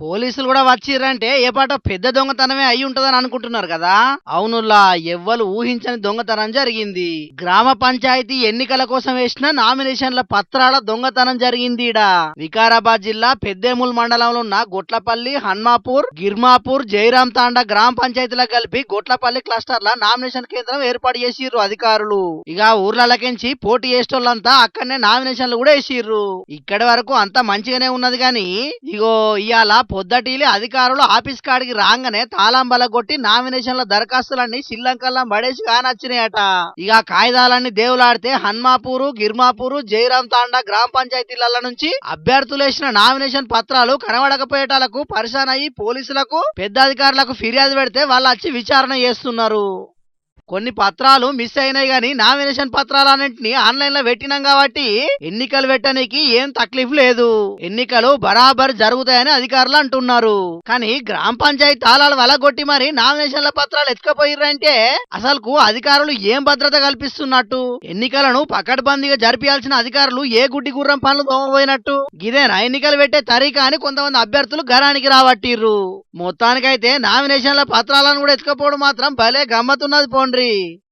పోలీసులు కూడా వచ్చిర్రంటే ఏ పాటో పెద్ద దొంగతనమే అయి ఉంటదని అనుకుంటున్నారు కదా. అవునులా, ఎవ్వరు ఊహించని దొంగతనం జరిగింది. గ్రామ పంచాయతీ ఎన్నికల కోసం వేసిన నామినేషన్ల పత్రాల దొంగతనం జరిగింది ఈడ. వికారాబాద్ జిల్లా పెద్దేముల్ మండలంలో ఉన్న గొట్లపల్లి, హన్మాపూర్, గిర్మాపూర్, జైరాం తాండా గ్రామ పంచాయతీలకు కలిపి గొట్లపల్లి క్లస్టర్ల నామినేషన్ కేంద్రం ఏర్పాటు చేసిర్రు అధికారులు. ఇక ఊర్లకెంచి పోటీ చేసేటోళ్ళంతా అక్కడనే నామినేషన్లు కూడా వేసిర్రు. ఇక్కడి వరకు అంతా మంచిగానే ఉన్నది గాని ఇగో ఇయాల పొద్దటిలే అధికారులు ఆఫీస్ కాడికి రాగానే తాళం బలగొట్టి నామినేషన్ల దరఖాస్తులన్నీ శ్రీలంకల్లం పడేసి కానొచ్చినాయట. ఇక కాయిదాలన్నీ దేవులాడితే హన్మాపూరు, గిర్మాపూరు, జైరాం తాండా గ్రామ పంచాయతీల నుంచి అభ్యర్థులు వేసిన నామినేషన్ పత్రాలు కనబడకపోయేటాలకు పరిశాన్ అయ్యి పోలీసులకు పెద్ద అధికారులకు ఫిర్యాదు పెడితే వాళ్ళు వచ్చి విచారణ చేస్తున్నారు. కొన్ని పత్రాలు మిస్ అయినాయి గాని నామినేషన్ పత్రాలన్నింటినీ ఆన్లైన్ లో పెట్టినాం కాబట్టి ఎన్నికలు పెట్టడానికి ఏం తక్లీఫ్ లేదు. ఎన్నికలు బరాబర్ జరుగుతాయని అధికారులు అంటున్నారు. కానీ గ్రామ పంచాయతీ తాళాలు వలగొట్టి మరి నామినేషన్ల పత్రాలు ఎత్తుకపోయిర్రంటే అసలుకు అధికారులు ఏం భద్రత కల్పిస్తున్నట్టు? ఎన్నికలను పకడ్బందీగా జరిపించాల్సిన అధికారులు ఏ గుడ్డి గుర్రం పనులు తోమబోయినట్టు? గిదేనా ఎన్నికలు పెట్టే తరీకా అని కొంతమంది అభ్యర్థులు గరానికి రాబట్టిర్రు. మొత్తానికైతే నామినేషన్ల పత్రాలను కూడా ఎత్తుకపోవడం మాత్రం భలే గమ్మతున్నది పోండ్రి.